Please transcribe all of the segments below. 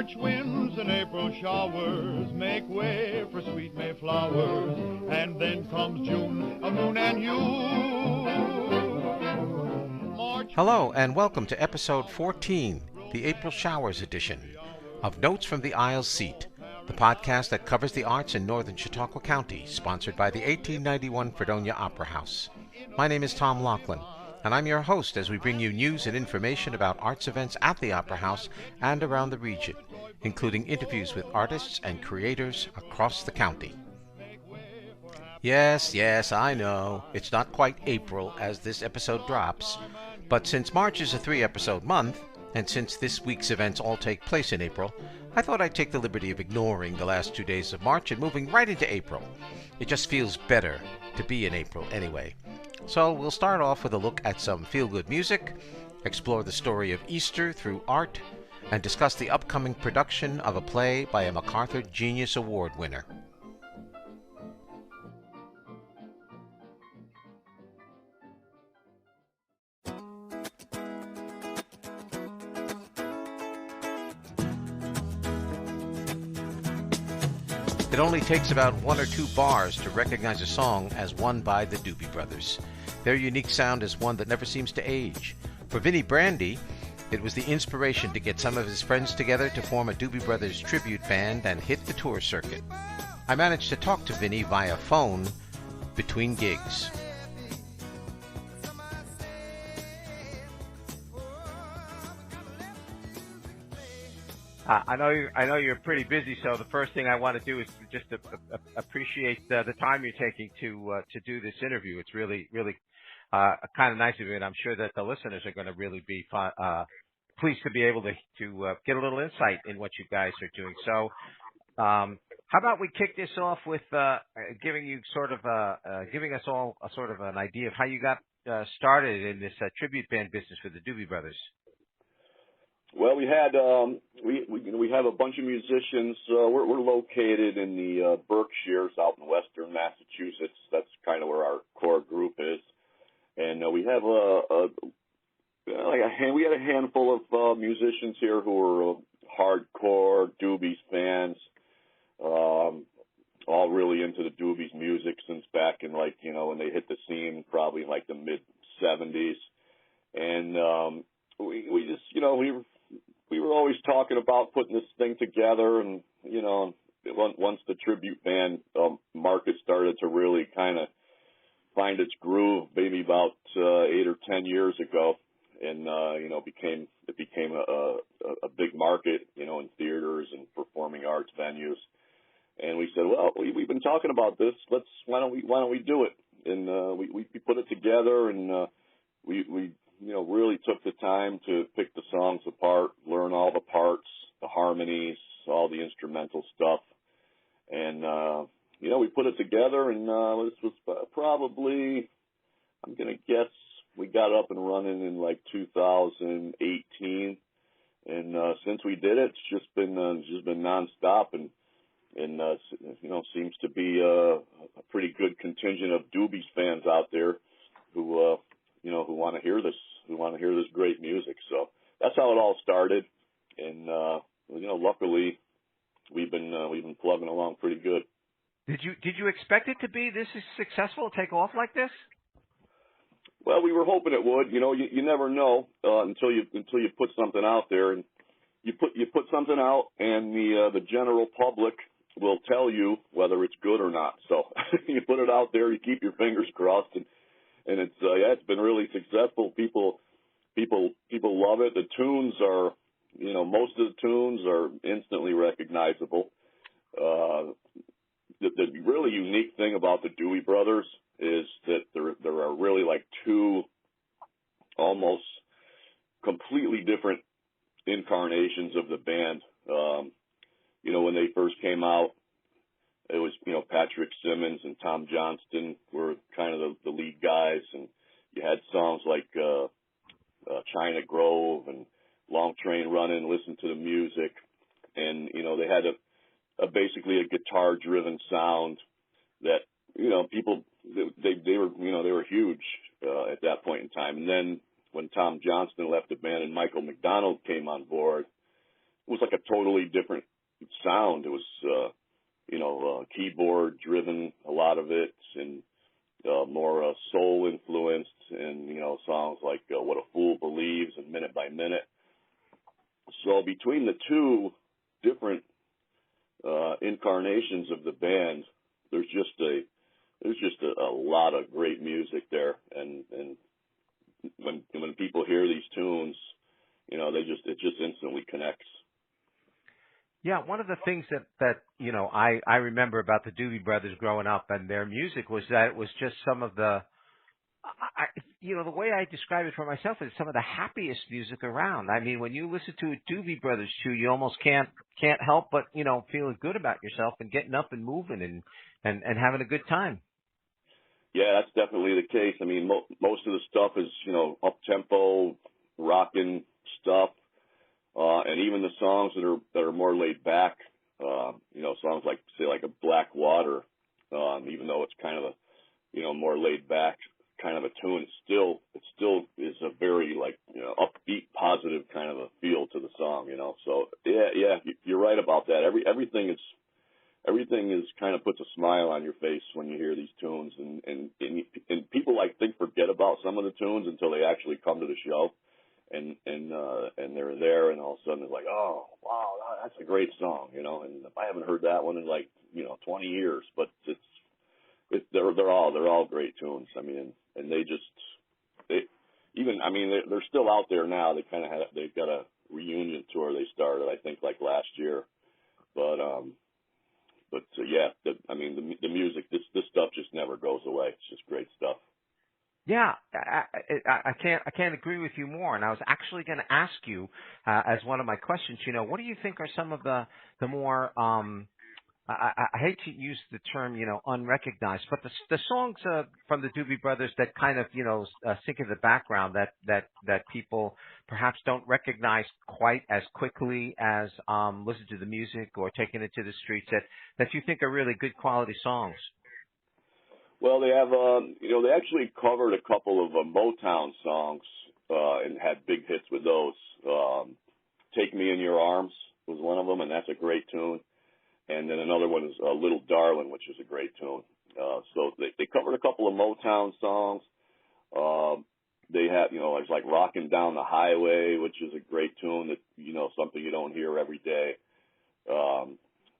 March winds and April showers make way for sweet May flowers, and then comes June, a moon and you. Hello, and welcome to episode 14, the April Showers edition of Notes from the Aisle Seat, the podcast that covers the arts in northern Chautauqua County, sponsored by the 1891 Fredonia Opera House. My name is Tom Laughlin, and I'm your host as we bring you news and information about arts events at the Opera House and around the region, including interviews with artists and creators across the county. Yes, I know, it's not quite April as this episode drops, but since March is a 3-episode month, and since this week's events all take place in April, I thought I'd take the liberty of ignoring the last 2 days of March and moving right into April. It just feels better to be in April anyway. So we'll start off with a look at some feel-good music, explore the story of Easter through art, and discuss the upcoming production of a play by a MacArthur Genius Award winner. It only takes about 1 or 2 bars to recognize a song as one by the Doobie Brothers. Their unique sound is one that never seems to age. For Vinnie Brandi, it was the inspiration to get some of his friends together to form a Doobie Brothers Tribute band and hit the tour circuit. I managed to talk to Vinnie via phone between gigs. I know you're pretty busy, so the first thing I want to do is just to appreciate the time you're taking to do this interview. It's really kind of nice of you, and I'm sure that the listeners are going to really be pleased to be able to get a little insight in what you guys are doing. So, how about we kick this off with giving us all a sort of an idea of how you got started in this tribute band business for the Doobie Brothers. Well, we had we have a bunch of musicians. We're located in the Berkshires out in western Massachusetts. That's kind of where our core group is, and we have we had a handful of musicians here who were hardcore Doobies fans, all really into the Doobies music since back in when they hit the scene, probably in the mid '70s, and we just we were always talking about putting this thing together, and once the tribute band market started to really kind of find its groove, maybe about 8 or 10 years ago, and it became a big market, in theaters and performing arts venues, and we said, well, we've been talking about this. Why don't we do it? And we put it together, and we really took the time to pick the songs apart, learn all the parts, the harmonies, all the instrumental stuff. And, we put it together, and this was probably, I'm going to guess, we got up and running in 2018. And since we did it, it's just been nonstop, and seems to be a pretty good contingent of Doobies fans out there who want to hear this. We want to hear this great music. So that's how it all started, and luckily we've been plugging along pretty good. Did you expect it to be this successful, take off like this? Well, we were hoping it would. You never know until you put something out there, and you put something out, and the general public will tell you whether it's good or not. So you put it out there, you keep your fingers crossed, and it's been really successful. People love it. The tunes are, most of the tunes are instantly recognizable. The really unique thing about the Doobie Brothers is that there are really 2 almost completely different incarnations of the band. When they first came out, it was, Patrick Simmons and Tom Johnston were kind of the lead guys, and you had songs like China Grove and Long Train Running, Listen to the Music, and, they had basically a guitar-driven sound that, people, they were huge at that point in time. And then when Tom Johnston left the band and Michael McDonald came on board, was like a totally different sound. It was, keyboard driven, a lot of it, and more soul influenced, and, songs like What a Fool Believes and Minute by Minute. So between the two different incarnations of the band, there's just a lot of great music there, and when people hear these tunes, it just instantly connects. Yeah, one of the things that I remember about the Doobie Brothers growing up and their music was that it was just some of the the way I describe it for myself is some of the happiest music around. I mean, when you listen to a Doobie Brothers tune, you almost can't help but feeling good about yourself and getting up and moving and having a good time. Yeah, that's definitely the case. I mean, most of the stuff is up tempo, rocking stuff. And even the songs that are more laid back, songs like, say, like a Black Water, even though it's kind of a, more laid back kind of a tune, it still is a very upbeat, positive kind of a feel to the song, So yeah, you're right about that. Everything is kind of puts a smile on your face when you hear these tunes, and people think forget about some of the tunes until they actually come to the show. And they're there, and all of a sudden it's like, oh wow, that's a great song, and I haven't heard that one in 20 years, but they're all great tunes. I mean, and they're still out there now. They've got a reunion tour they started, I think, last year, but yeah, the music, this stuff just never goes away. It's just great stuff. Yeah, I can't agree with you more. And I was actually going to ask you, as one of my questions, what do you think are some of the more, I hate to use the term, unrecognized, but the songs from the Doobie Brothers that kind of, sink in the background that people perhaps don't recognize quite as quickly as listen to the music or taking it to the streets that you think are really good quality songs? Well, they have, they actually covered a couple of Motown songs and had big hits with those. Take Me in Your Arms was one of them, and that's a great tune. And then another one is Little Darling, which is a great tune. So they covered a couple of Motown songs. They have, it's like Rockin' Down the Highway, which is a great tune that, something you don't hear every day.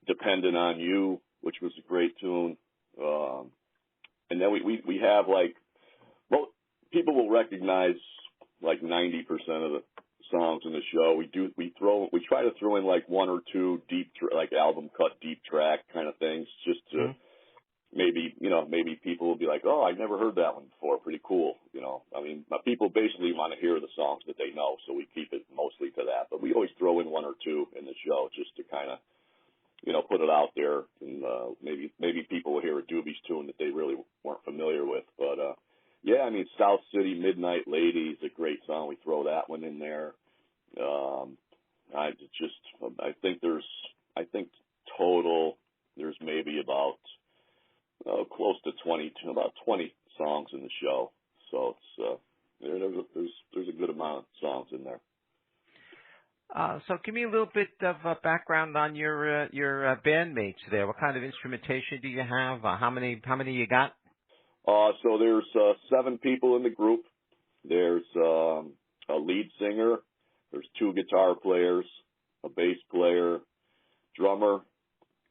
Dependent on You, which was a great tune. And then we have people will recognize 90% of the songs in the show. We try to throw in one or two deep album cut deep track kind of things just to maybe people will be like, oh, I've never heard that one before. Pretty cool. People basically want to hear the songs that they know, so we keep it mostly to that. But we always throw in one or two in the show just to kind of put it out there, and maybe people will hear a Doobie's tune that they really weren't familiar with. But yeah, South City Midnight Lady is a great song. We throw that one in there. I think total there's maybe about close to 20 songs in the show. So it's there's a good amount of songs in there. So give me a little bit of background on your bandmates there. What kind of instrumentation do you have? How many you got? So there's 7 people in the group. There's a lead singer. There's 2 guitar players, a bass player, drummer,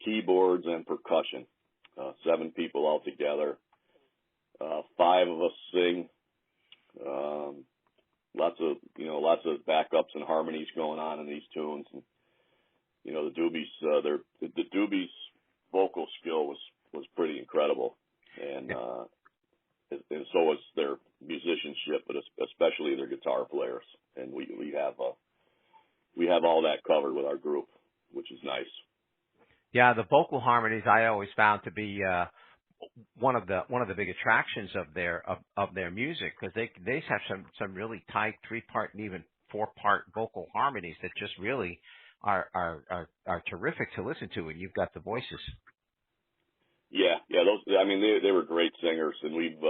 keyboards, and percussion. 7 people altogether. 5 of us sing. Lots of backups and harmonies going on in these tunes, and the Doobies, the Doobies' vocal skill was pretty incredible, and so was their musicianship, but especially their guitar players, and we have all that covered with our group, which is nice. Yeah, the vocal harmonies I always found to be one of the big attractions of their music, because they have some really tight 3-part and even 4-part vocal harmonies that just really are terrific to listen to, and you've got the voices. Yeah, those they were great singers, and we've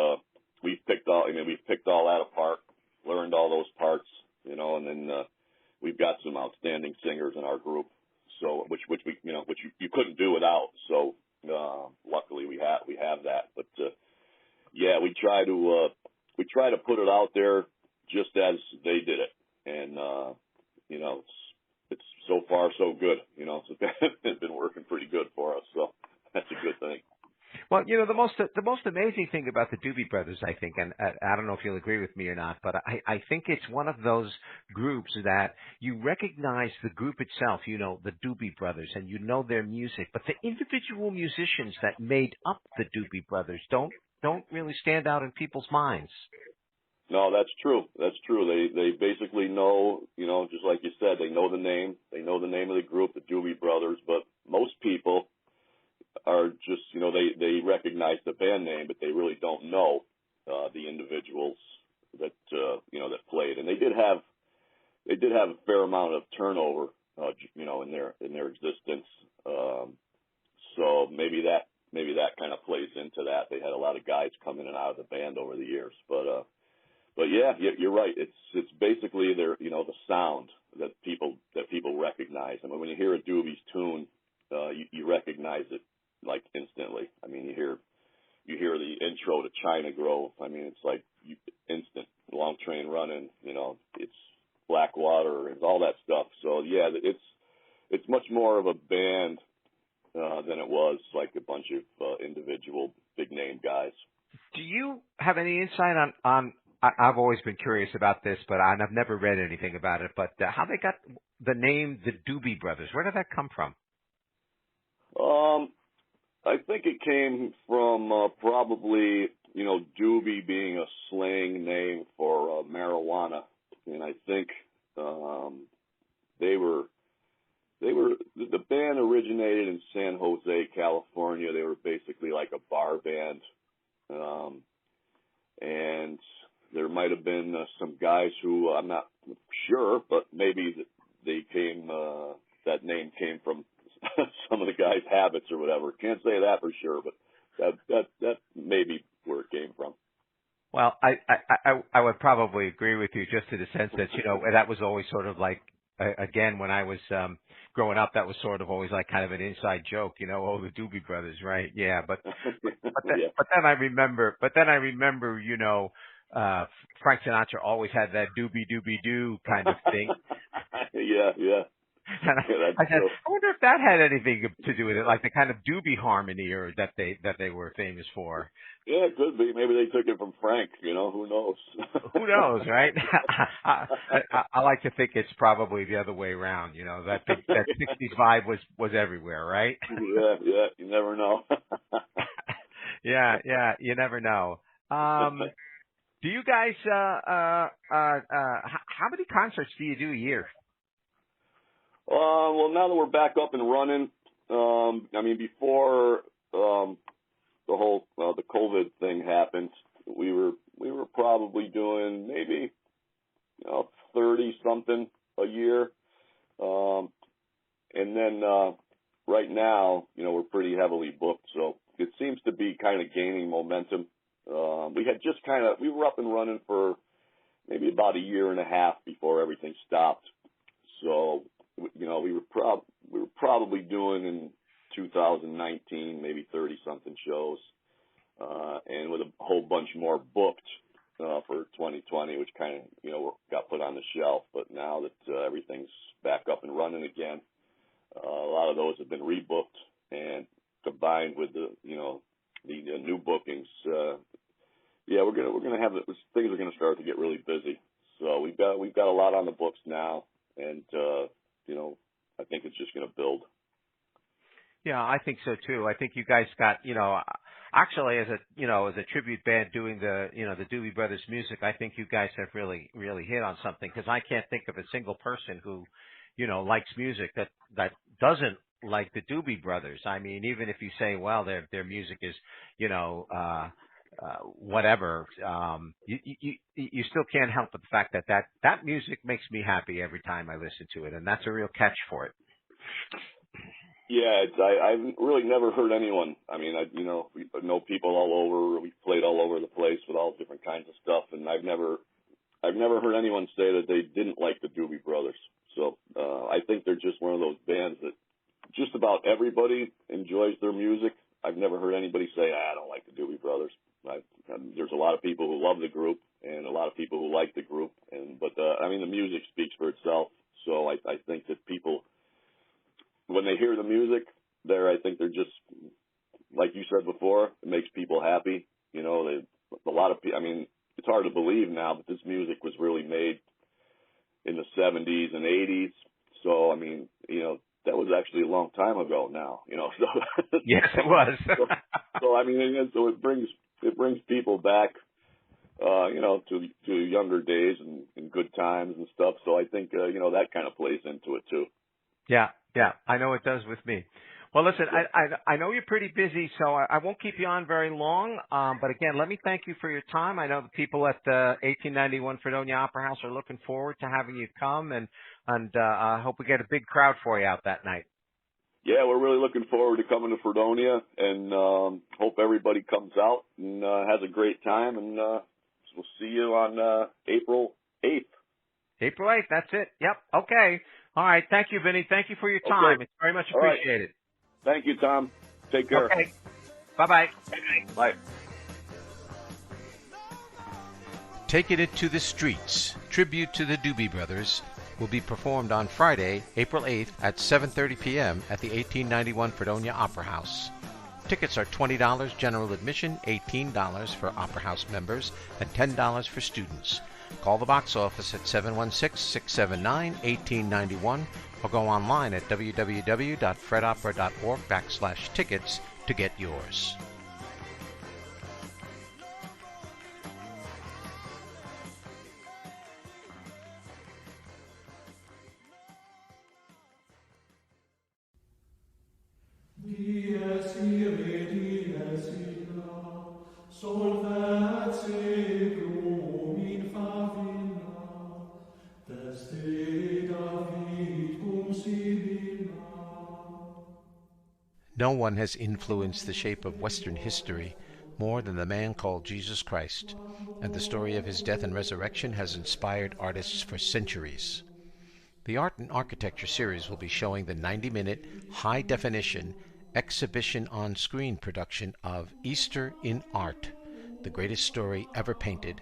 picked all that apart, learned all those parts, and then we've got some outstanding singers in our group. So which you couldn't do without. So luckily we have that. But yeah, we try to put it out there just as they did it, and it's so far so good. It's been working pretty good for us. So that's a good thing. Well, the most amazing thing about the Doobie Brothers, I think, and I don't know if you'll agree with me or not, but I think it's one of those groups that you recognize the group itself, the Doobie Brothers, and you know their music, but the individual musicians that made up the Doobie Brothers don't really stand out in people's minds. No, that's true. That's true. They basically know, just like you said, they know the name. They know the name of the group, the Doobie Brothers, but most people are just, they recognize the band name, but they really don't know the individuals that that played. And they did have a fair amount of turnover, in their existence. So maybe that kind of plays into that. They had a lot of guys come in and out of the band over the years, but yeah, you're right. It's basically the sound that people recognize. I mean, when you hear a Doobie's tune, you recognize it like instantly. I mean, you hear the intro to China Grove. I mean, it's like instant. Long Train Running. It's Blackwater and all that stuff. So yeah, it's much more of a band than it was like a bunch of individual big name guys. Do you have any insight on I've always been curious about this, but I've never read anything about it. But how they got the name the Doobie Brothers? Where did that come from? I think it came from probably Doobie being a slang name for marijuana, and I think the band originated in San Jose, California. They were basically like a bar band, and there might have been some guys who I'm not sure, but maybe that name came from some of the guys' habits or whatever. Can't say that for sure, but that may be where it came from. Well, I would probably agree with you just in the sense that, that was always sort of like, again, when I was growing up, that was sort of always like kind of an inside joke, the Doobie Brothers, right? Yeah, but then I remember, Frank Sinatra always had that doobie doobie doo kind of thing. Yeah. And I said, I wonder if that had anything to do with it, like the kind of doobie harmony or that they were famous for. Yeah, it could be. Maybe they took it from Frank. Who knows? Who knows, right? I like to think it's probably the other way around. That 60s vibe was everywhere, right? Yeah. You never know. Yeah. You never know. Do you guys? How many concerts do you do a year? Well, now that we're back up and running, before the whole the COVID thing happened, we were probably doing maybe 30 something a year, and then right now we're pretty heavily booked, so it seems to be kind of gaining momentum. We were up and running for maybe about a year and a half before everything stopped, so. We were probably doing in 2019 maybe 30 something shows, and with a whole bunch more booked for 2020, which kind of got put on the shelf. But now that everything's back up and running again, a lot of those have been rebooked, and combined with the new bookings, we're gonna have things are gonna start to get really busy. So we've got a lot on the books now, and I think it's just going to build. Yeah, I think so too. I think you guys got, actually as a tribute band doing the Doobie Brothers music, I think you guys have really, really hit on something, because I can't think of a single person who, likes music that doesn't like the Doobie Brothers. I mean, even if you say, well, their music is, whatever, you still can't help but the fact that music makes me happy every time I listen to it, and that's a real catch for it. Yeah, I've really never heard anyone. I mean, we know people all over. We've played all over the place with all different kinds of stuff, and I've never heard anyone say that they didn't like the Doobie Brothers. So I think they're just one of those bands that just about everybody enjoys their music. I've never heard anybody say, I don't like the Doobie Brothers. There's a lot of people who love the group and a lot of people who like the group. But I mean, the music speaks for itself. So I think that people, when they hear the music I think they're just, like you said before, it makes people happy. You know, a lot of people, I mean, it's hard to believe now, but this music was really made in the 70s and 80s. So, I mean, you know, that was actually a long time ago now, you know. So, yes, it was. so I mean, so it brings people back, you know, to younger days and good times and stuff. So I think, you know, that kind of plays into it too. Yeah, I know it does with me. Well, listen, I know you're pretty busy, so I won't keep you on very long. But again, let me thank you for your time. I know the people at the 1891 Fredonia Opera House are looking forward to having you come, and I hope we get a big crowd for you out that night. Yeah, we're really looking forward to coming to Fredonia, and hope everybody comes out and has a great time. And we'll see you on April 8th. April 8th, that's it. Yep. Okay. All right. Thank you, Vinny. Thank you for your time. Okay. It's very much All right. appreciated. Thank you, Tom. Take care. Okay. Bye-bye. Bye. Taking It to the Streets, tribute to the Doobie Brothers, will be performed on Friday, April 8th at 7:30 p.m. at the 1891 Fredonia Opera House. Tickets are $20 general admission, $18 for Opera House members, and $10 for students. Call the box office at 716-679-1891 or go online at www.fredopera.org/tickets to get yours. No one has influenced the shape of Western history more than the man called Jesus Christ, and the story of his death and resurrection has inspired artists for centuries. The Art and Architecture series will be showing the 90-minute, high-definition exhibition on-screen production of Easter in Art, the greatest story ever painted,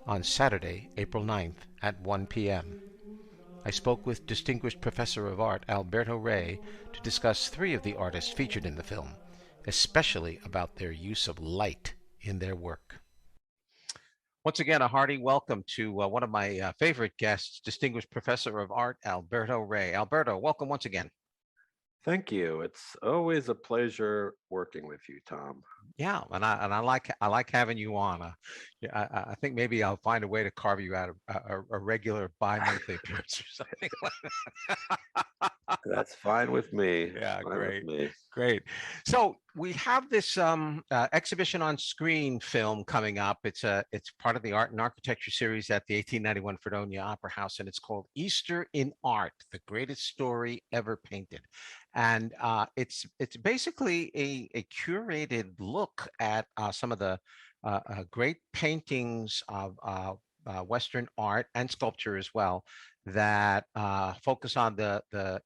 on Saturday, April 9th at 1 p.m. I spoke with distinguished Professor of Art Alberto Rey to discuss 3 of the artists featured in the film, especially about their use of light in their work. Once again, a hearty welcome to one of my favorite guests, distinguished Professor of Art Alberto Rey. Alberto, welcome once again. Thank you. It's always a pleasure working with you, Tom. Yeah, and I like having you on. I think maybe I'll find a way to carve you out a regular bi-monthly appearance or something like that. That's fine with me. Yeah, Fine great, with me. great. So we have this exhibition on screen film coming up. It's part of the Art and Architecture series at the 1891 Fredonia Opera House, and it's called Easter in Art: The Greatest Story Ever Painted. And it's basically a curated look at some of the great paintings of Western art and sculpture as well that focus on the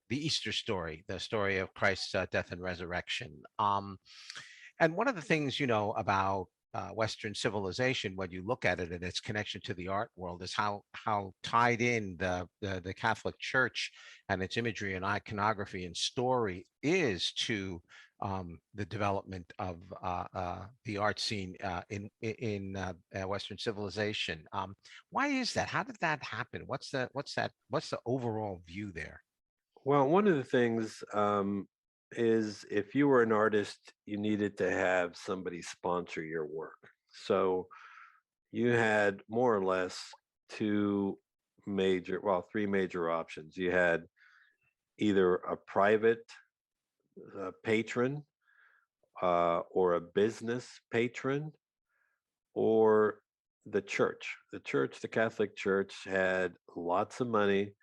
Easter story, the story of Christ's death and resurrection. And one of the things, you know, about Western civilization, when you look at it and its connection to the art world, is how tied in the Catholic Church and its imagery and iconography and story is to the development of the art scene in Western civilization. Why is that? How did that happen? What's the overall view there? Well, one of the things is if you were an artist, you needed to have somebody sponsor your work. So you had more or less three major options. You had either a private patron or a business patron or the church. The Catholic Church had lots of money.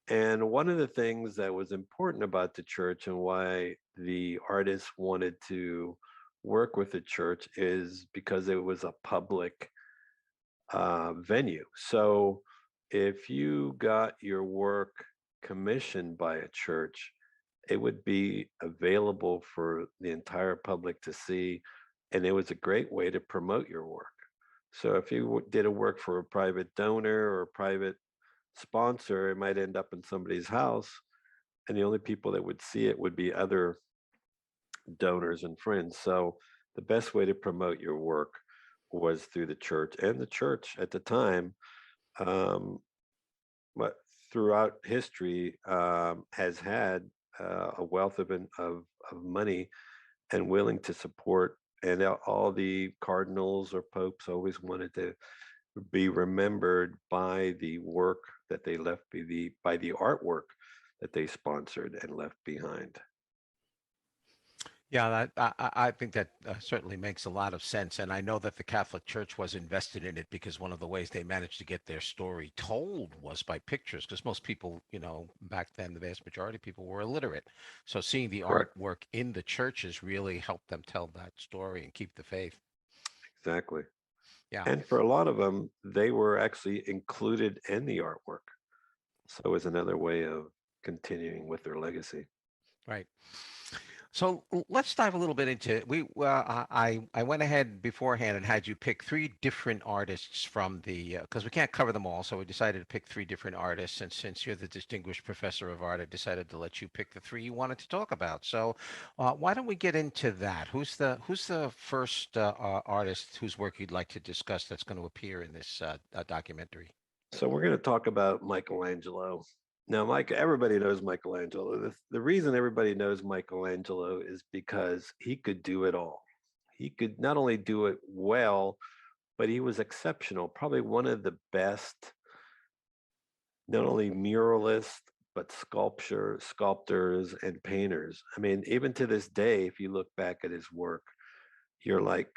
And one of the things that was important about the church and why the artists wanted to work with the church is because it was a public venue. So if you got your work commissioned by a church, it would be available for the entire public to see, and it was a great way to promote your work. So if you did a work for a private donor or a private sponsor, it might end up in somebody's house, and the only people that would see it would be other donors and friends. So the best way to promote your work was through the church, and the church at the time, um, but throughout history, has had a wealth of money and willing to support. And all the cardinals or popes always wanted to be remembered by the work that they left, by the artwork that they sponsored and left behind. Yeah, I think that certainly makes a lot of sense. And I know that the Catholic Church was invested in it because one of the ways they managed to get their story told was by pictures, because most people, back then, the vast majority of people were illiterate. So seeing the Correct. artwork in the churches really helped them tell that story and keep the faith. Exactly. Yeah, And for a lot of them, they were actually included in the artwork. So it was another way of continuing with their legacy. right. So let's dive a little bit into we. I went ahead beforehand and had you pick three different artists from the because we can't cover them all, so we decided to pick three different artists. And since you're the distinguished professor of art, I decided to let you pick the three you wanted to talk about. So why don't we get into that? Who's the first artist whose work you'd like to discuss that's going to appear in this documentary? So we're going to talk about Michelangelo. Now, everybody knows Michelangelo. The reason everybody knows Michelangelo is because he could do it all. He could not only do it well, but he was exceptional. Probably one of the best, not only muralists, but sculptors, and painters. I mean, even to this day, if you look back at his work, you're like,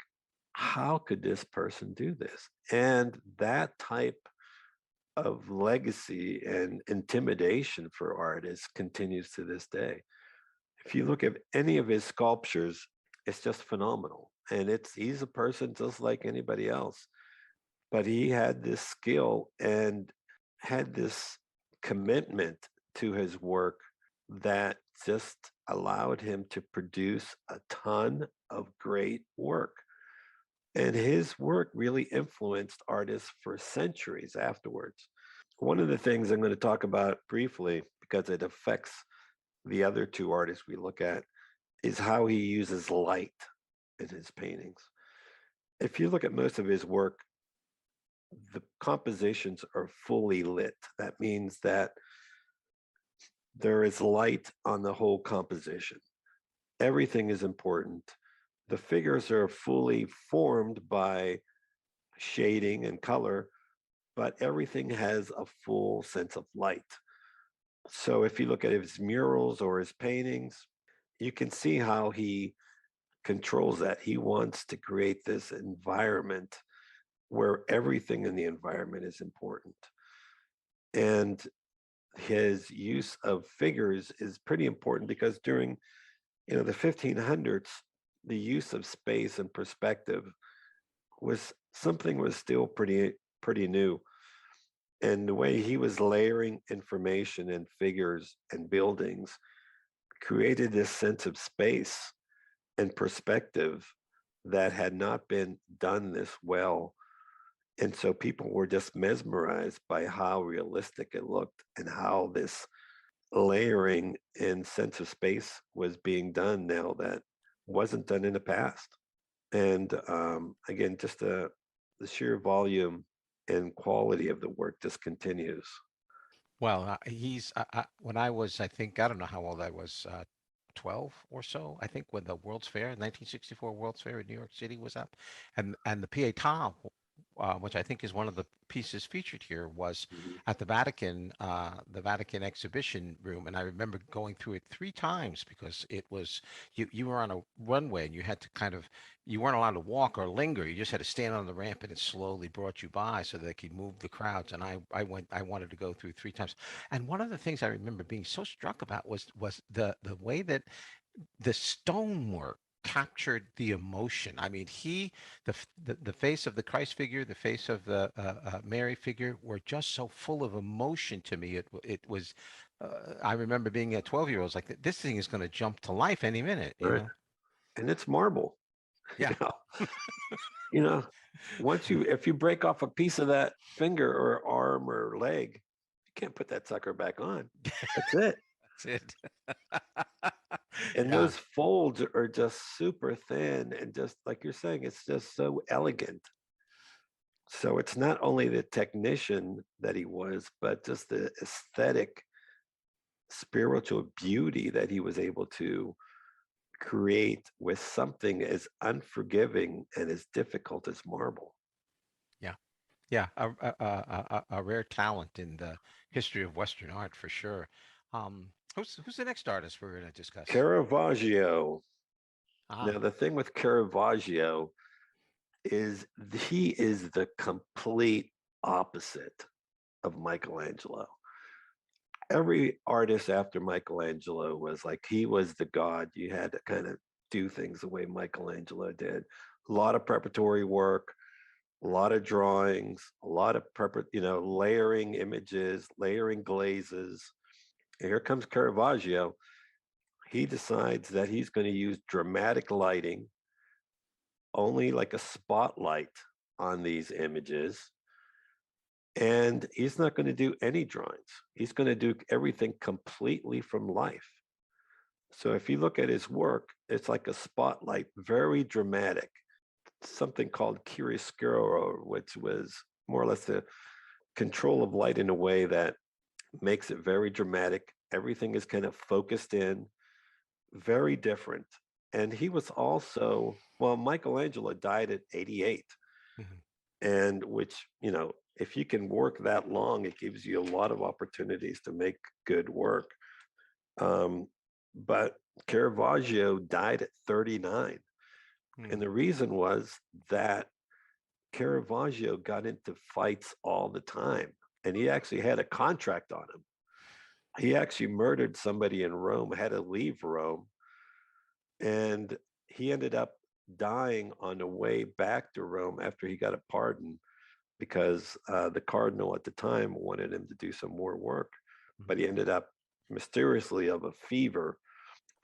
how could this person do this? And that type of legacy and intimidation for artists continues to this day. If you look at any of his sculptures, it's just phenomenal. And he's a person just like anybody else. But he had this skill and had this commitment to his work that just allowed him to produce a ton of great work. And his work really influenced artists for centuries afterwards. One of the things I'm going to talk about briefly, because it affects the other two artists we look at, is how he uses light in his paintings. If you look at most of his work, the compositions are fully lit. That means that there is light on the whole composition. Everything is important. The figures are fully formed by shading and color, but everything has a full sense of light. So if you look at his murals or his paintings, you can see how he controls that. He wants to create this environment where everything in the environment is important. And his use of figures is pretty important because during the 1500s, the use of space and perspective was still pretty new. And the way he was layering information and figures and buildings created this sense of space and perspective that had not been done this well. And so people were just mesmerized by how realistic it looked and how this layering and sense of space was being done now that wasn't done in the past. And again, just the sheer volume and quality of the work just continues. Well, he's when I was, I think, I don't know how old I was, 12 or so, I think, when the World's Fair, 1964 World's Fair in New York City was up, and the Pietà, which I think is one of the pieces featured here, was Mhm. at the Vatican exhibition room, and I remember going through it three times because it was you were on a runway and you had to you weren't allowed to walk or linger. You just had to stand on the ramp and it slowly brought you by so that they could move the crowds. And I wanted to go through three times. And one of the things I remember being so struck about was the way that the stonework captured the emotion. I mean, the face of the Christ figure, the face of the Mary figure were just so full of emotion to me. It was I remember being at 12-year-olds like this thing is going to jump to life any minute, you Right. know? And it's marble. Yeah. You know, you know, if you break off a piece of that finger or arm or leg, you can't put that sucker back on. That's it. That's it. And Yeah. those folds are just super thin and just like you're saying, it's just so elegant. So it's not only the technician that he was, but just the aesthetic, spiritual beauty that he was able to create with something as unforgiving and as difficult as marble. Yeah. Yeah. A rare talent in the history of Western art for sure. Who's the next artist we're going to discuss? Caravaggio. Now, Ah, the thing with Caravaggio is he is the complete opposite of Michelangelo. Every artist after Michelangelo was like he was the god. You had to kind of do things the way Michelangelo did. A lot of preparatory work, a lot of drawings, a lot of layering images, layering glazes. And here comes Caravaggio. He decides that he's going to use dramatic lighting, only like a spotlight on these images. And he's not going to do any drawings. He's going to do everything completely from life. So if you look at his work, it's like a spotlight, very dramatic. Something called chiaroscuro, which was more or less the control of light in a way that makes it very dramatic. Everything is kind of focused in, very different. And he was also, well, Michelangelo died at 88, mhm. and which, if you can work that long, it gives you a lot of opportunities to make good work. Um, but Caravaggio died at 39. And Hmm. the reason was that Caravaggio got into fights all the time. And he actually had a contract on him. He actually murdered somebody in Rome, had to leave Rome, and he ended up dying on the way back to Rome after he got a pardon because the cardinal at the time wanted him to do some more work. But he ended up mysteriously of a fever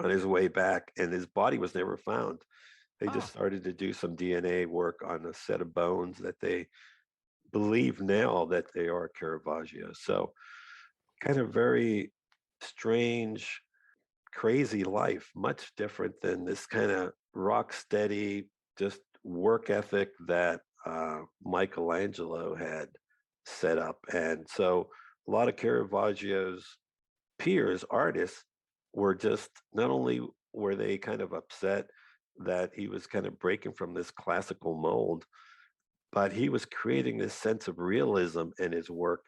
on his way back, and his body was never found. They just Oh, started to do some DNA work on a set of bones that they believe now that they are Caravaggio. So, kind of very strange, crazy life, much different than this kind of rock steady, just work ethic that Michelangelo had set up. And so, a lot of Caravaggio's peers, artists, were just not only were they kind of upset that he was kind of breaking from this classical mold, but he was creating this sense of realism in his work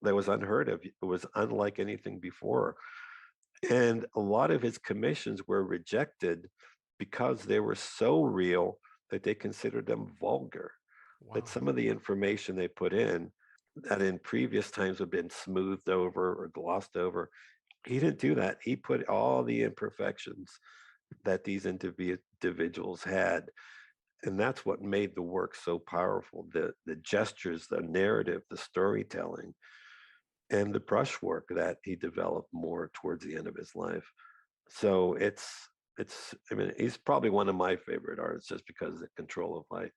that was unheard of. It was unlike anything before. And a lot of his commissions were rejected because they were so real that they considered them vulgar. That wow. some of the information they put in that in previous times have been smoothed over or glossed over, he didn't do that. He put all the imperfections that these individuals had. And that's what made the work so powerful, the gestures, the narrative, the storytelling, and the brushwork that he developed more towards the end of his life. So I mean, he's probably one of my favorite artists just because of the control of light.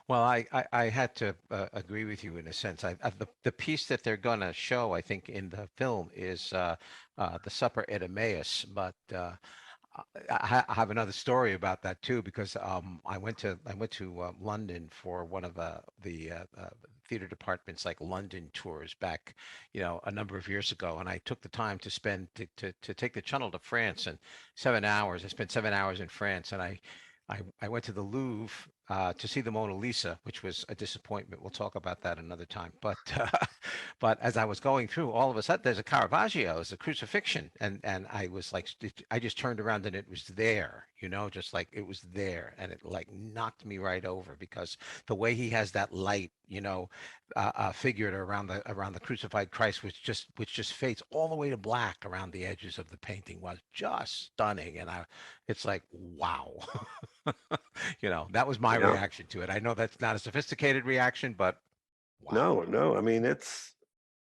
Well, I had to agree with you in a sense. The piece that they're going to show, I think, in the film is the Supper at Emmaus. But I have another story about that too, because I went to London for one of the theater department's like London tours back, a number of years ago, and I took the time to spend to take the channel to France and 7 hours. I spent 7 hours in France, and I went to the Louvre to see the Mona Lisa, which was a disappointment. We'll talk about that another time. But but as I was going through, all of a sudden there's a Caravaggio, there's a crucifixion, and I was like, I just turned around and it was there, just like it was there, and it like knocked me right over because the way he has that light, figured around the crucified Christ, which just fades all the way to black around the edges of the painting, was just stunning, and it's like wow. That was my Yeah. reaction to it. I know that's not a sophisticated reaction, but wow. No, no. I mean,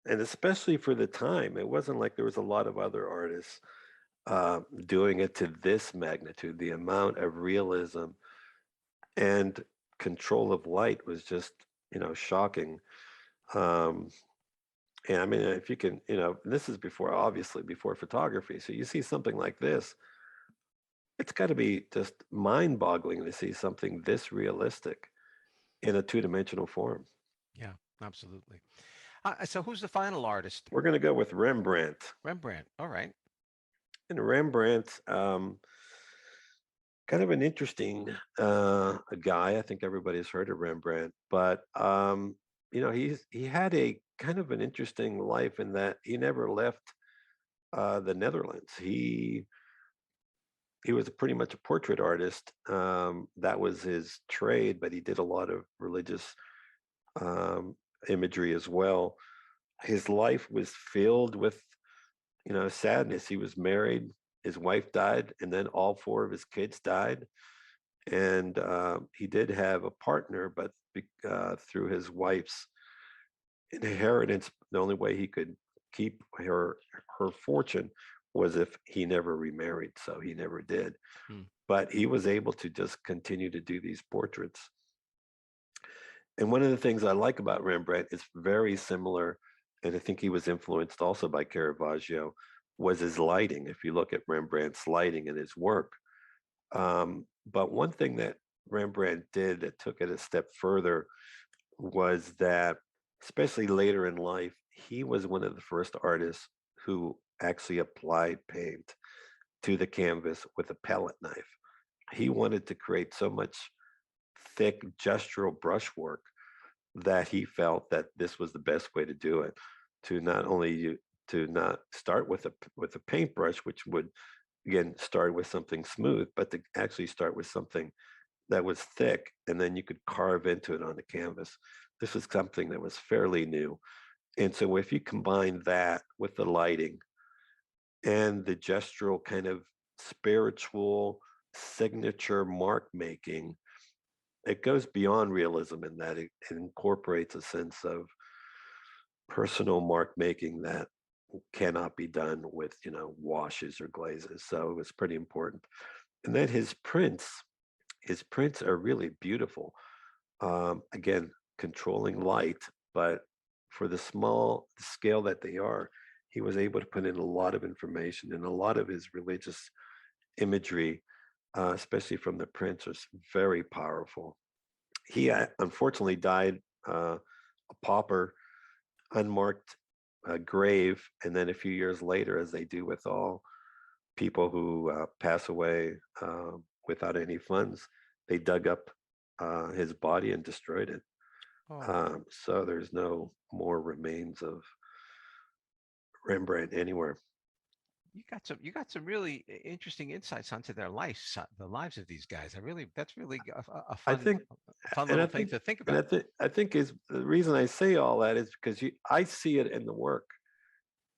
and especially for the time, it wasn't like there was a lot of other artists doing it to this magnitude. The amount of realism and control of light was just, shocking. Um, and I mean, if you can, this is obviously before photography. So you see something like this, it's got to be just mind-boggling to see something this realistic in a two-dimensional form. Yeah, absolutely. So who's the final artist? We're going to go with Rembrandt. Rembrandt. All right. And Rembrandt, kind of an interesting guy. I think everybody's heard of Rembrandt, but he had a kind of an interesting life in that he never left the Netherlands. He was pretty much a portrait artist. That was his trade, but he did a lot of religious imagery as well. His life was filled with, sadness. He was married, his wife died, and then all four of his kids died. And he did have a partner, but through his wife's inheritance, the only way he could keep her fortune was if he never remarried. So he never did. But he was able to just continue to do these portraits. And one of the things I like about Rembrandt is very similar, and I think he was influenced also by Caravaggio, was his lighting. If you look at Rembrandt's lighting in his work. But one thing that Rembrandt did that took it a step further was that, especially later in life, he was one of the first artists who actually applied paint to the canvas with a palette knife. He wanted to create so much thick gestural brushwork that he felt that this was the best way to do it, to not start with a paintbrush, which would again start with something smooth, but to actually start with something that was thick, and then you could carve into it on the canvas. This was something that was fairly new. And so if you combine that with the lighting and the gestural kind of spiritual signature mark making, it goes beyond realism in that it incorporates a sense of personal mark making that cannot be done with, washes or glazes. So it was pretty important. And then his prints are really beautiful. Again, controlling light, but for the small scale that they are, he was able to put in a lot of information, and a lot of his religious imagery, especially from the prints, was very powerful. He unfortunately died a pauper, unmarked grave, and then a few years later, as they do with all people who pass away without any funds, they dug up his body and destroyed it. So there's no more remains of Rembrandt anywhere. You got some really interesting insights onto their lives, the lives of these guys. That's really a fun, little thing to think about. And I think is the reason I say all that is because I see it in the work.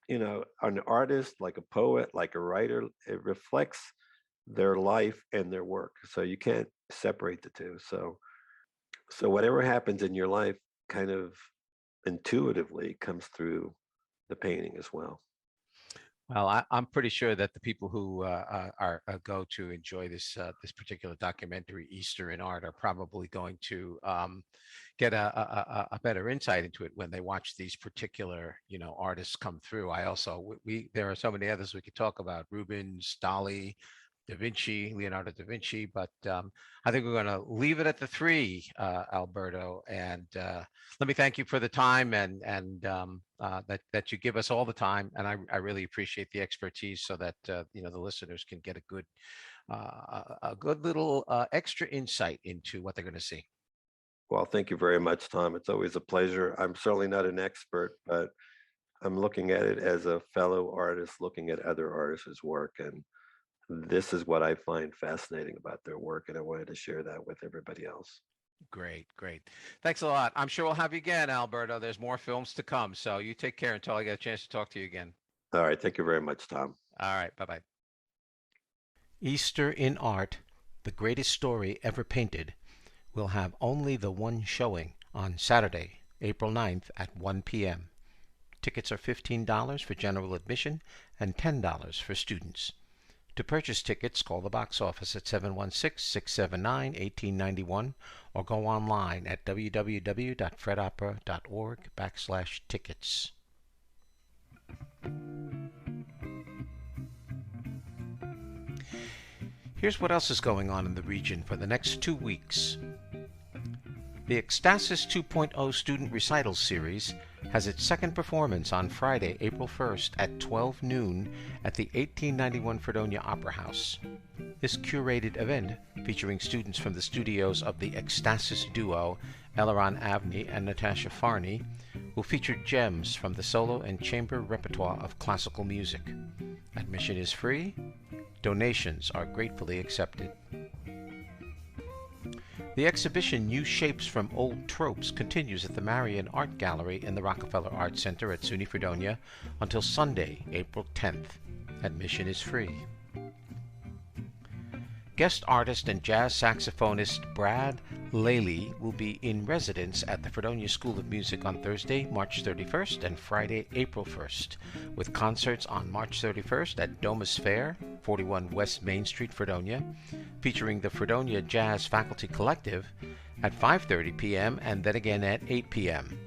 An artist, like a poet, like a writer, it reflects their life and their work. So you can't separate the two. So whatever happens in your life kind of intuitively comes through the painting as well. Well, I'm pretty sure that the people who go to enjoy this particular documentary, Easter in Art, are probably going to get a better insight into it when they watch these particular artists come through. I also there are so many others we could talk about: Rubens, Dali, Leonardo da Vinci, but I think we're going to leave it at the three, Alberto. And let me thank you for the time and that you give us all the time. And I really appreciate the expertise, so that the listeners can get a good little extra insight into what they're going to see. Well, thank you very much, Tom. It's always a pleasure. I'm certainly not an expert, but I'm looking at it as a fellow artist looking at other artists' work, and this is what I find fascinating about their work, and I wanted to share that with everybody else. Great. Thanks a lot. I'm sure we'll have you again, Alberto. There's more films to come, so you take care until I get a chance to talk to you again. All right. Thank you very much, Tom. All right. Bye-bye. Easter in Art, the greatest story ever painted, will have only the one showing on Saturday, April 9th at 1 p.m. Tickets are $15 for general admission and $10 for students. To purchase tickets, call the box office at 716-679-1891 or go online at www.fredopera.org/tickets. Here's what else is going on in the region for the next 2 weeks. The Ecstasis 2.0 Student Recital Series has its second performance on Friday, April 1st at 12 noon at the 1891 Fredonia Opera House. This curated event, featuring students from the studios of the Ecstasis duo, Eleron Avni and Natasha Farney, will feature gems from the solo and chamber repertoire of classical music. Admission is free. Donations are gratefully accepted. The exhibition New Shapes from Old Tropes continues at the Marion Art Gallery in the Rockefeller Art Center at SUNY Fredonia until Sunday, April 10th. Admission is free. Guest artist and jazz saxophonist Brad Laley will be in residence at the Fredonia School of Music on Thursday, March 31st and Friday, April 1st, with concerts on March 31st at Domus Fair, 41 West Main Street, Fredonia, featuring the Fredonia Jazz Faculty Collective at 5:30 p.m. and then again at 8 p.m.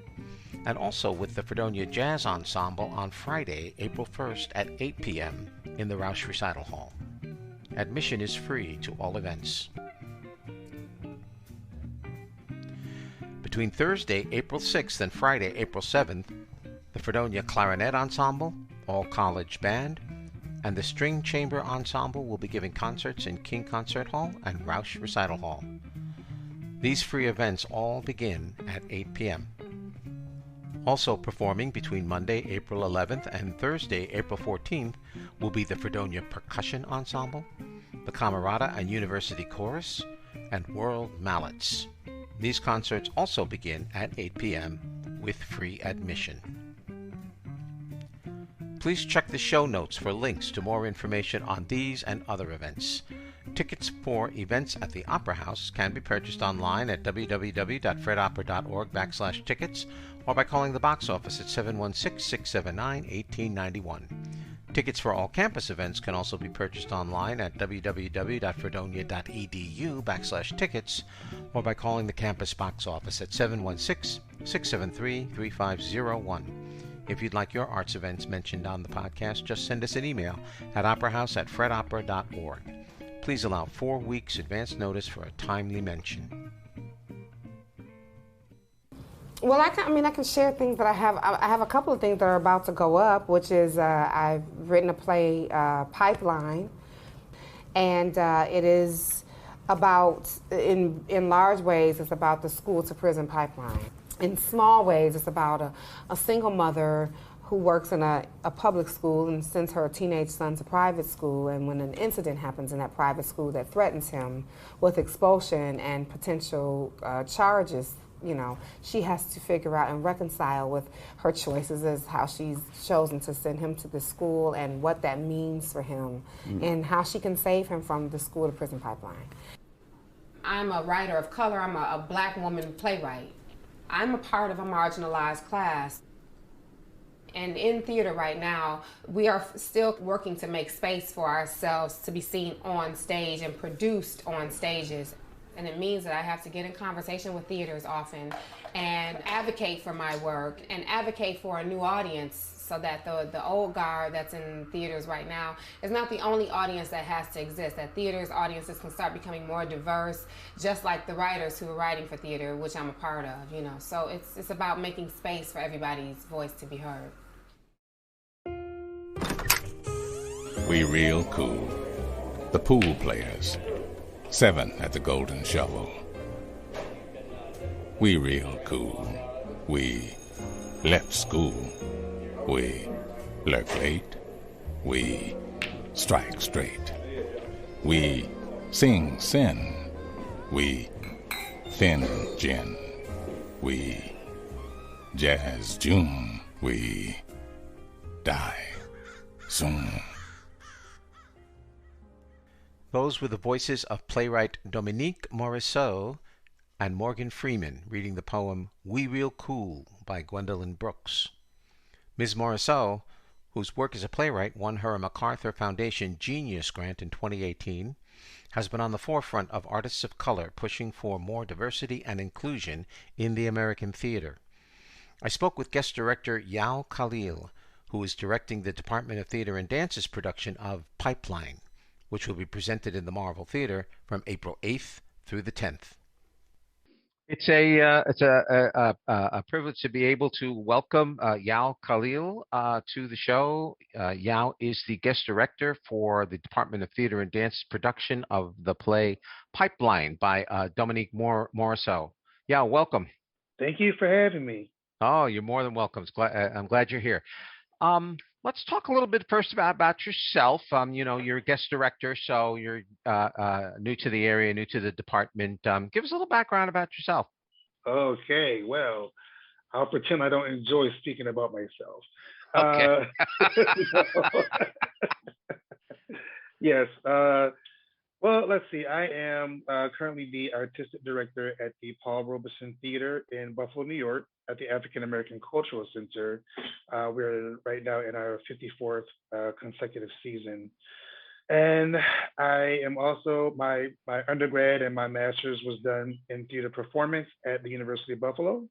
And also with the Fredonia Jazz Ensemble on Friday, April 1st at 8 p.m. in the Rausch Recital Hall. Admission is free to all events. Between Thursday, April 6th and Friday, April 7th, the Fredonia Clarinet Ensemble, All College Band, and the String Chamber Ensemble will be giving concerts in King Concert Hall and Rausch Recital Hall. These free events all begin at 8 p.m. Also performing between Monday, April 11th and Thursday, April 14th will be the Fredonia Percussion Ensemble, the Camerata and University Chorus, and World Mallets. These concerts also begin at 8 p.m. with free admission. Please check the show notes for links to more information on these and other events. Tickets for events at the Opera House can be purchased online at www.fredopera.org/tickets or by calling the box office at 716-679-1891. Tickets for all campus events can also be purchased online at www.fredonia.edu/tickets or by calling the campus box office at 716-673-3501. If you'd like your arts events mentioned on the podcast, just send us an email at operahouse@fredopera.org. Please allow 4 weeks advance notice for a timely mention. Well, I can share things that I have. I have a couple of things that are about to go up, which is I've written a play, Pipeline, and it is about, in large ways, it's about the school to prison pipeline. In small ways, it's about a single mother who works in a public school and sends her teenage son to private school, and when an incident happens in that private school that threatens him with expulsion and potential charges, she has to figure out and reconcile with her choices as how she's chosen to send him to the school and what that means for him and how she can save him from the school to prison pipeline. I'm a writer of color. I'm a black woman playwright. I'm a part of a marginalized class. And in theater right now, we are still working to make space for ourselves to be seen on stage and produced on stages. And it means that I have to get in conversation with theaters often and advocate for my work and advocate for a new audience so that the old guard that's in theaters right now is not the only audience that has to exist, that theaters audiences can start becoming more diverse, just like the writers who are writing for theater, which I'm a part of, So it's about making space for everybody's voice to be heard. We real cool. The pool players. 7 at the Golden Shovel. We real cool. We left school. We lurk late. We strike straight. We sing sin. We thin gin. We jazz June. We die soon. Those were the voices of playwright Dominique Morisseau and Morgan Freeman reading the poem We Real Cool by Gwendolyn Brooks. Ms. Morisseau, whose work as a playwright won her a MacArthur Foundation Genius Grant in 2018, has been on the forefront of artists of color pushing for more diversity and inclusion in the American theater. I spoke with guest director Yao Khalil, who is directing the Department of Theater and Dance's production of Pipeline, which will be presented in the Marvel Theater from April 8th through the 10th. It's a privilege to be able to welcome Yao Khalil to the show. Yao is the guest director for the Department of Theater and Dance production of the play Pipeline by Dominique Morisseau. Yao, welcome. Thank you for having me. Oh, you're more than welcome. I'm glad you're here. Let's talk a little bit first about yourself. You're a guest director, so you're new to the area, new to the department. Give us a little background about yourself. Okay, well, I'll pretend I don't enjoy speaking about myself. Okay. Yes. Well, let's see. I am currently the artistic director at the Paul Robeson Theater in Buffalo, New York, at the African American Cultural Center. We're right now in our 54th consecutive season. And I am also, my undergrad and my master's was done in theater performance at the University of Buffalo.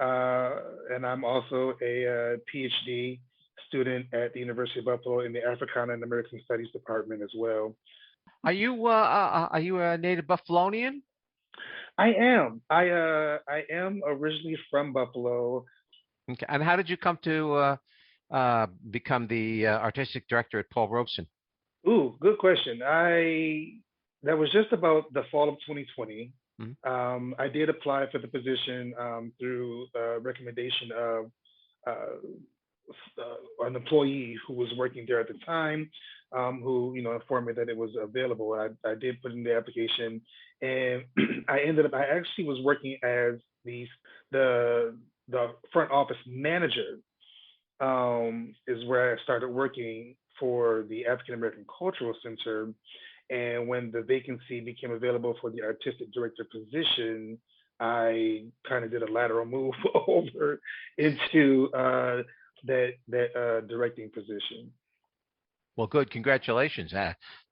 And I'm also a PhD student at the University of Buffalo in the Africana and American Studies department as well. Are you a native Buffalonian? I am. I am originally from Buffalo. Okay. And how did you come to become the artistic director at Paul Robeson? Ooh, good question. That was just about the fall of 2020. Mm-hmm. I did apply for the position through recommendation of an employee who was working there at the time, who informed me that it was available. I did put in the application, and I actually was working as the front office manager. Is where I started working for the African American Cultural Center, and when the vacancy became available for the artistic director position, I kind of did a lateral move over into that directing position. Well, good. Congratulations.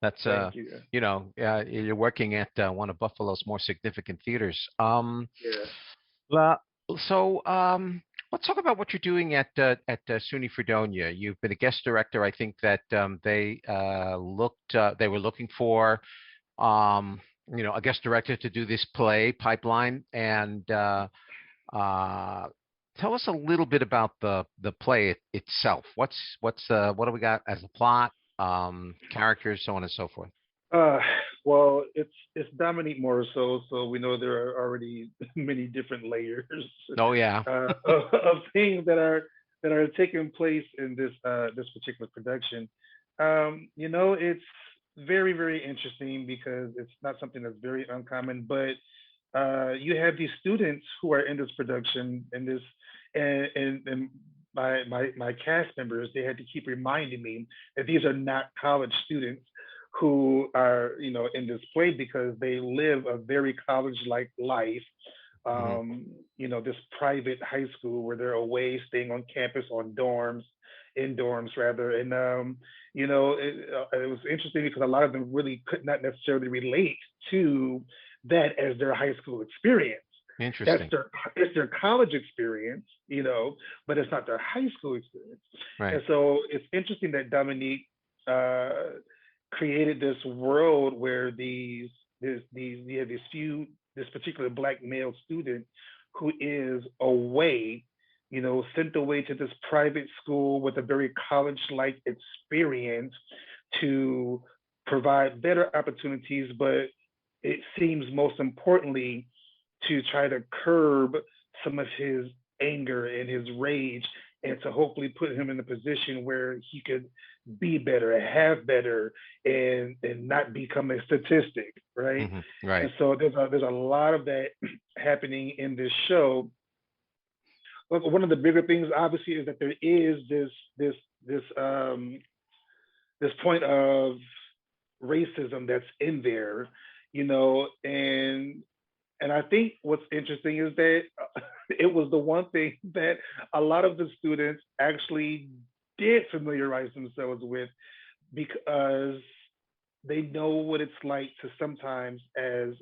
That's Thank you. You're working at one of Buffalo's more significant theaters. Yeah. So let's talk about what you're doing at SUNY Fredonia. You've been a guest director. I think that they were looking for a guest director to do this play Pipeline, and tell us a little bit about the play itself. What do we got as a plot, characters, so on and so forth? Well, it's Dominique Morisseau, so we know there are already many different layers. Oh yeah. Of things that are taking place in this particular production. It's very, very interesting because it's not something that's very uncommon, but you have these students who are in this production, and my cast members, they had to keep reminding me that these are not college students who are in this play, because they live a very college-like life. This private high school where they're away, staying on campus in dorms rather. And it was interesting because a lot of them really could not necessarily relate to that as their high school experience. Interesting. It's their college experience, but it's not their high school experience. Right. And so it's interesting that Dominique created this world where this particular Black male student who is away, sent away to this private school with a very college-like experience to provide better opportunities, but it seems most importantly to try to curb some of his anger and his rage, and to hopefully put him in a position where he could be better, have better, and not become a statistic, right? Mm-hmm. Right. And so there's a lot of that happening in this show. But one of the bigger things, obviously, is that there is this point of racism that's in there, and I think what's interesting is that it was the one thing that a lot of the students actually did familiarize themselves with, because they know what it's like to sometimes, as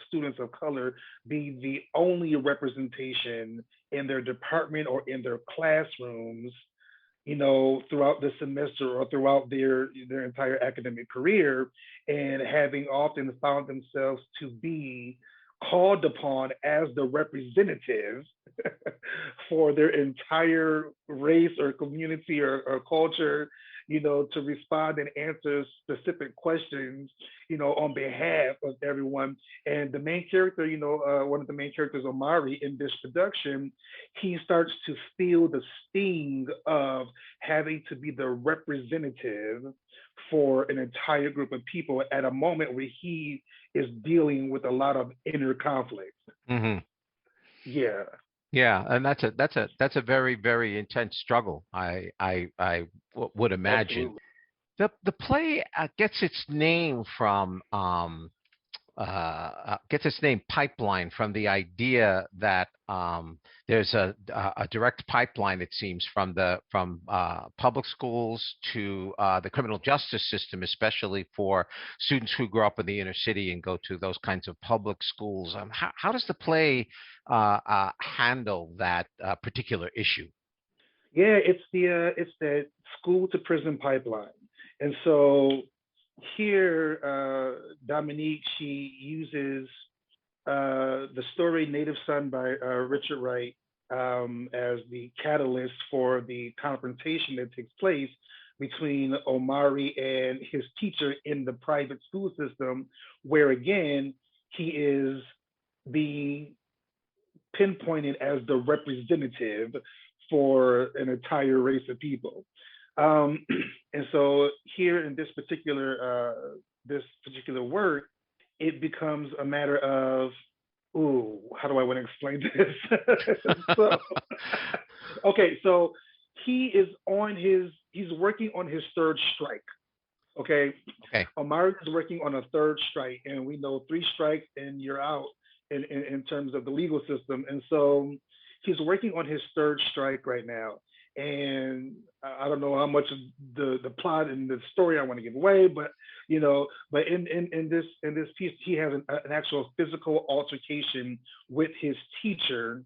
students of color, be the only representation in their department or in their classrooms, throughout the semester or throughout their entire academic career, and having often found themselves to be called upon as the representative for their entire race or community or culture, to respond and answer specific questions, on behalf of everyone. And the main character, one of the main characters, Omari, in this production, he starts to feel the sting of having to be the representative for an entire group of people at a moment where he is dealing with a lot of inner conflict. Hmm. Yeah. Yeah, and that's a very, very intense struggle. Would imagine. Absolutely. The play gets its name from gets its name pipeline from the idea that there's a direct pipeline, it seems, from public schools to the criminal justice system, especially for students who grow up in the inner city and go to those kinds of public schools. How does the play handle that particular issue? Yeah, it's that school to prison pipeline. And so here, Dominique, she uses the story Native Son by Richard Wright as the catalyst for the confrontation that takes place between Omari and his teacher in the private school system, where again, he is being pinpointed as the representative for an entire race of people. Um, and so here in this particular work, it becomes a matter of, ooh, how do I want to explain this? So, okay, so he's working on his third strike. Okay, Okay. Omari is working on a third strike, and we know three strikes and you're out in terms of the legal system. And so he's working on his third strike right now. And I don't know how much of the plot and the story I want to give away, but but in this piece, he has an actual physical altercation with his teacher,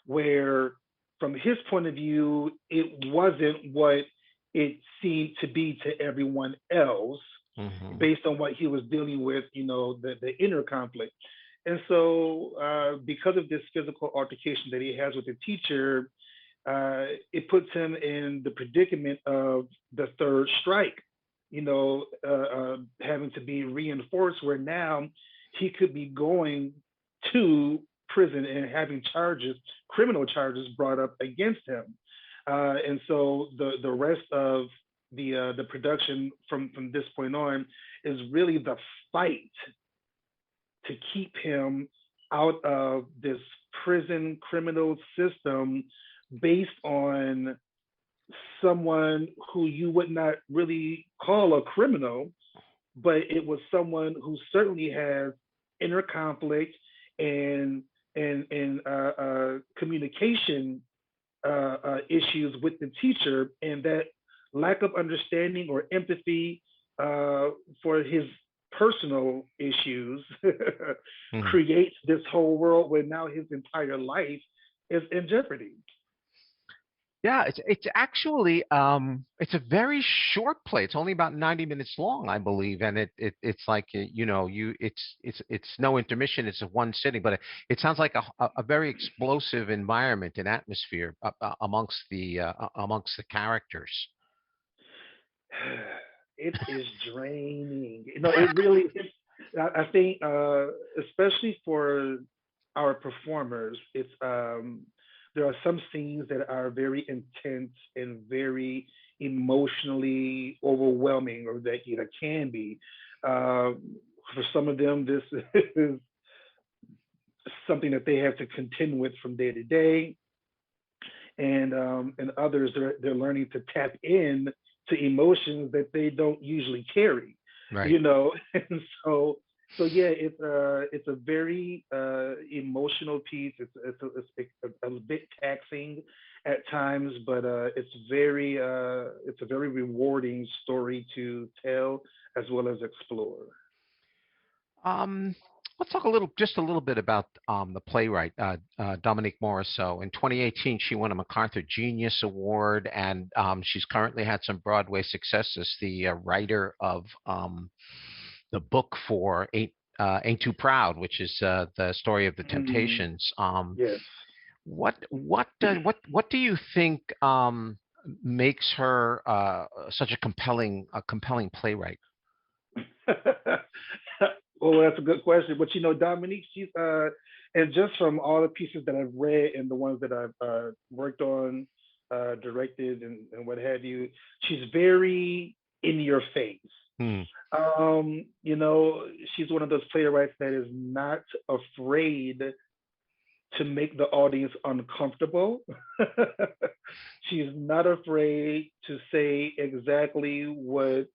where from his point of view, it wasn't what it seemed to be to everyone else, Hmm. based on what he was dealing with, the inner conflict. And so, because of this physical altercation that he has with the teacher, it puts him in the predicament of the third strike, having to be reinforced, where now he could be going to prison and having criminal charges brought up against him. And so the rest of the production from this point on is really the fight to keep him out of this prison criminal system, based on someone who you would not really call a criminal, but it was someone who certainly has inner conflict and communication issues with the teacher, and that lack of understanding or empathy for his personal issues Hmm. creates this whole world where now his entire life is in jeopardy. Yeah, it's actually it's a very short play. It's only about 90 minutes long, I believe, and it's like it's no intermission. It's a one sitting, but it sounds like a very explosive environment and atmosphere amongst the characters. It is draining. It really is. I think, especially for our performers, there are some scenes that are very intense and very emotionally overwhelming, or that can be. For some of them, this is something that they have to contend with from day to day, and others, they're learning to tap in to emotions that they don't usually carry. Right. you know and so So yeah, it's a very emotional piece. It's a bit taxing at times, but it's a very rewarding story to tell as well as explore. Um, let's talk just a little bit about the playwright, Dominique Morisseau. In 2018, she won a MacArthur Genius Award, and she's currently had some Broadway success as the writer of the book for Ain't Too Proud, which is the story of the Mm, Temptations. yes. What do you think makes her such a compelling playwright? Well, that's a good question. But Dominique, she's and just from all the pieces that I've read and the ones that I've worked on, directed and what have you, she's very in your face. Hmm. You know, she's one of those playwrights that is not afraid to make the audience uncomfortable. She's not afraid to say exactly what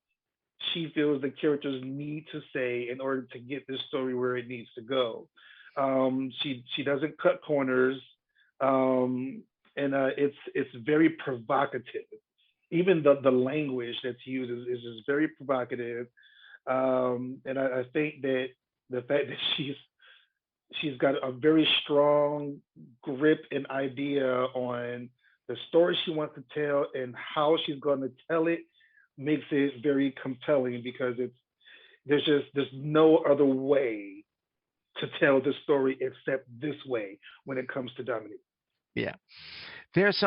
she feels the characters need to say in order to get this story where it needs to go. She doesn't cut corners, and it's very provocative. Even the language that's used is just very provocative, and I think that the fact that she's got a very strong grip and idea on the story she wants to tell and how she's going to tell it makes it very compelling because there's no other way to tell the story except this way when it comes to Dominique. Yeah. There's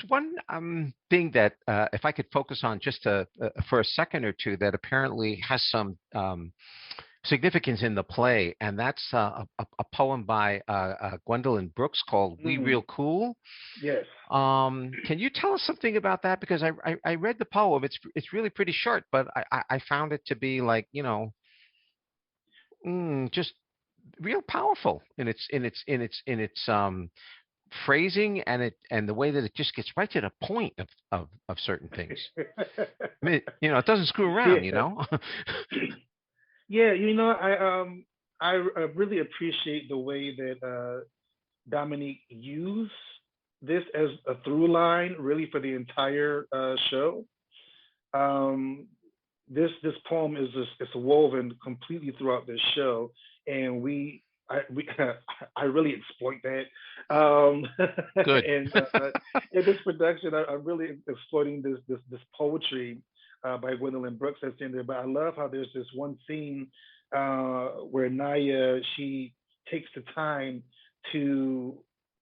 one thing that if I could focus on just for a second or two that apparently has some significance in the play, and that's a poem by Gwendolyn Brooks called "We Mm, Real Cool." yes. Can you tell us something about that? Because I read the poem. It's really pretty short, but I found it to be like just real powerful in its phrasing and the way that it just gets right to the point of certain things. I mean, it doesn't screw around. Yeah. Yeah, I really appreciate the way that Dominique used this as a through line, really for the entire show. Um, this poem is just it's woven completely throughout this show, and we I really exploit that. Good. And in this production, I'm really exploiting this poetry by Gwendolyn Brooks that's in there. But I love how there's this one scene where Naya she takes the time to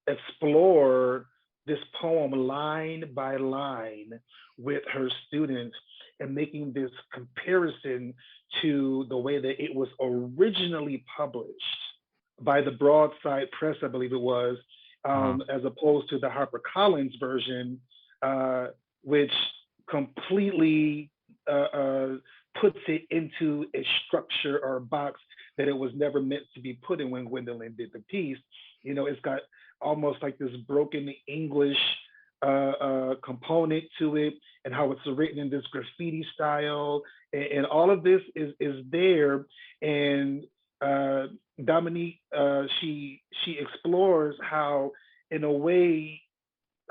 explore this poem line by line with her students and making this comparison to the way that it was originally published by the Broadside Press, I believe it was, Uh-huh. as opposed to the HarperCollins version, uh, which completely puts it into a structure or a box that it was never meant to be put in when Gwendolyn did the piece. It's got almost like this broken English component to it, and how it's written in this graffiti style, and all of this is there. And uh, Dominique, she explores how, in a way,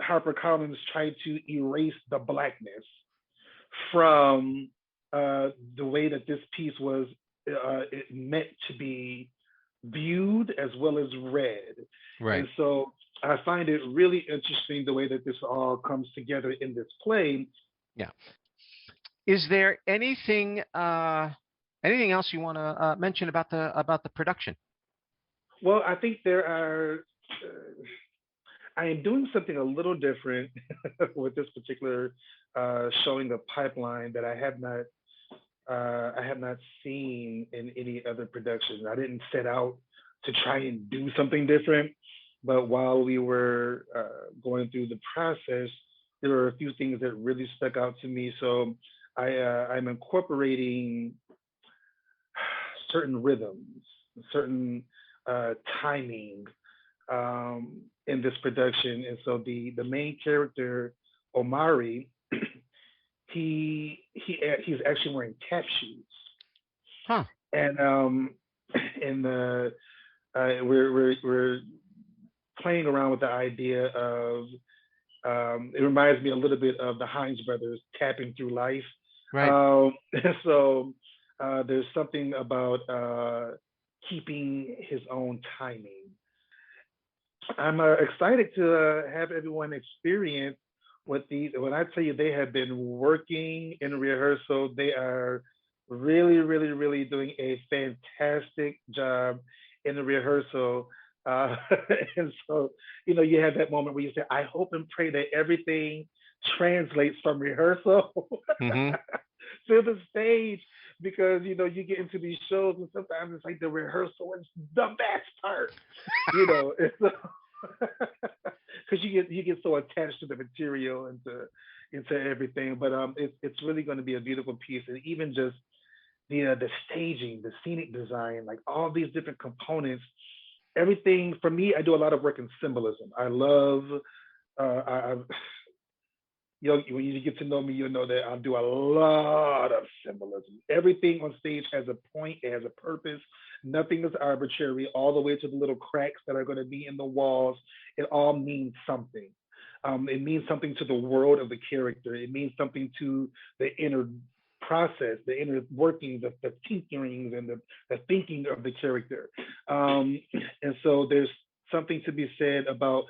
HarperCollins tried to erase the blackness from the way that this piece was meant to be viewed as well as read. Right. And so I find it really interesting the way that this all comes together in this play. Yeah. Is there anything else you want to mention about the production? Well, I think there are. I am doing something a little different with this particular showing of pipeline that I have not seen in any other production. I didn't set out to try and do something different, but while we were going through the process, there were a few things that really stuck out to me. So I'm incorporating certain rhythms, certain timing in this production, and so the main character Omari, he's actually wearing tap shoes, Huh. and in the we're playing around with the idea of it reminds me a little bit of the Hines brothers tapping through life. Right. So there's something about keeping his own timing. I'm excited to have everyone experience what the when I tell you they have been working in rehearsal. They are really, really, really doing a fantastic job in the rehearsal. Uh, and so, you have that moment where you say, I hope and pray that everything translates from rehearsal Mm-hmm. to the stage because, you get into these shows and sometimes it's like the rehearsal is the best part, it's because you get so attached to the material and into everything. But it's really going to be a beautiful piece, and even just the staging, the scenic design, like all these different components. Everything for me, I do a lot of work in symbolism. I love. I when you get to know me, you'll know that I do a lot of symbolism. Everything on stage has a point, it has a purpose. Nothing is arbitrary, all the way to the little cracks that are going to be in the walls. It all means something. It means something to the world of the character. It means something to the inner process, the inner workings, the tinkerings, and the thinking of the character. Um, and so there's something to be said about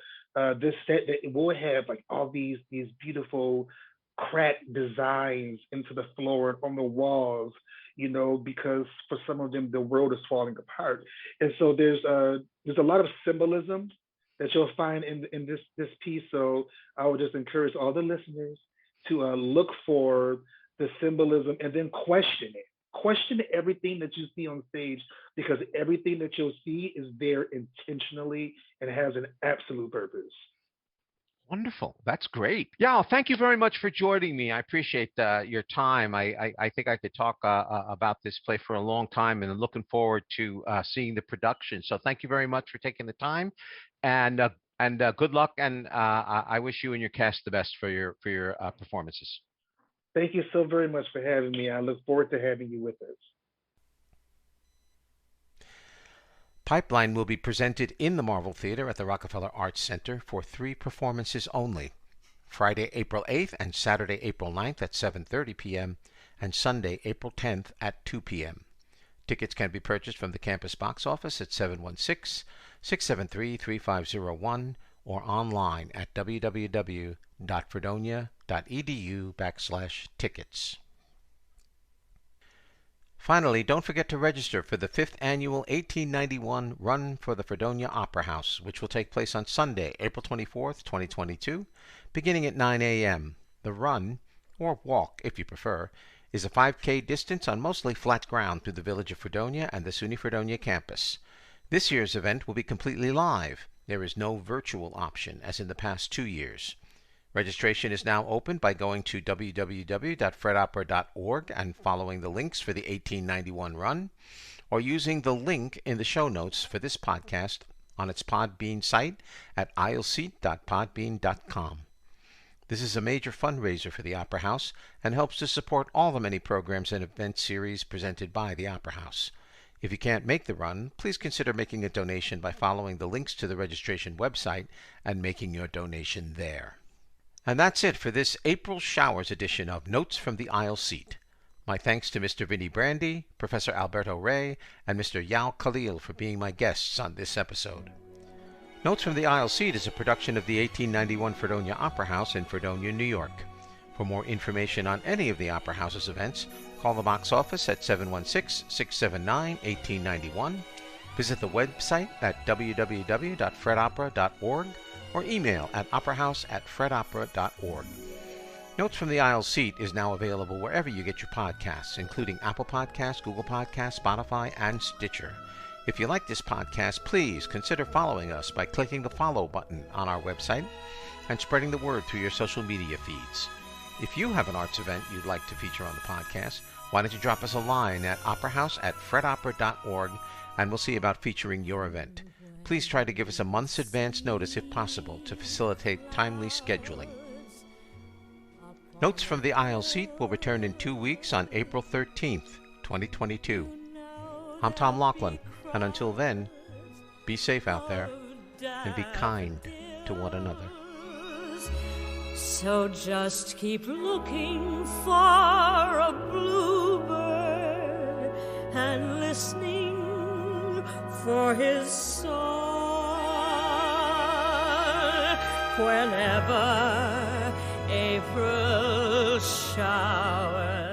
this set that it will have like all these beautiful cracked designs into the floor and on the walls, because for some of them the world is falling apart. And so there's a lot of symbolism that you'll find in this piece. So I would just encourage all the listeners to look for the symbolism and then question it. Question everything that you see on stage because everything that you'll see is there intentionally and has an absolute purpose. Wonderful. That's great. Yeah, thank you very much for joining me. I appreciate your time. I think I could talk about this play for a long time, and I'm looking forward to seeing the production. So thank you very much for taking the time, and good luck. And I wish you and your cast the best for your performances. Thank you so very much for having me. I look forward to having you with us. Pipeline will be presented in the Marvel Theater at the Rockefeller Arts Center for 3 performances only. Friday, April 8th and Saturday, April 9th at 7:30 p.m. and Sunday, April 10th at 2 p.m. Tickets can be purchased from the campus box office at 716-673-3501 or online at www.fredonia.edu/tickets. Finally, don't forget to register for the 5th Annual 1891 Run for the Fredonia Opera House, which will take place on Sunday, April 24th, 2022, beginning at 9 a.m. The run, or walk if you prefer, is a 5K distance on mostly flat ground through the village of Fredonia and the SUNY Fredonia campus. This year's event will be completely live. There is no virtual option, as in the past 2 years. Registration is now open by going to www.fredopera.org and following the links for the 1891 run, or using the link in the show notes for this podcast on its Podbean site at aisleseat.podbean.com. This is a major fundraiser for the Opera House and helps to support all the many programs and event series presented by the Opera House. If you can't make the run, please consider making a donation by following the links to the registration website and making your donation there. And that's it for this April Showers edition of Notes from the Aisle Seat. My thanks to Mr. Vinnie Brandi, Professor Alberto Rey, and Mr. Yao Khalil for being my guests on this episode. Notes from the Aisle Seat is a production of the 1891 Fredonia Opera House in Fredonia, New York. For more information on any of the Opera House's events, call the box office at 716-679-1891, visit the website at www.fredopera.org, or email at operahouse@fredopera.org. Notes from the Aisle Seat is now available wherever you get your podcasts, including Apple Podcasts, Google Podcasts, Spotify, and Stitcher. If you like this podcast, please consider following us by clicking the follow button on our website and spreading the word through your social media feeds. If you have an arts event you'd like to feature on the podcast, why don't you drop us a line at operahouse@fredopera.org, and we'll see about featuring your event. Please try to give us a month's advance notice if possible to facilitate timely scheduling. Notes from the Aisle Seat will return in 2 weeks on April 13th, 2022. I'm Tom Laughlin, and until then, be safe out there and be kind to one another. So just keep looking for a bluebird and listening for his song. Whenever April showers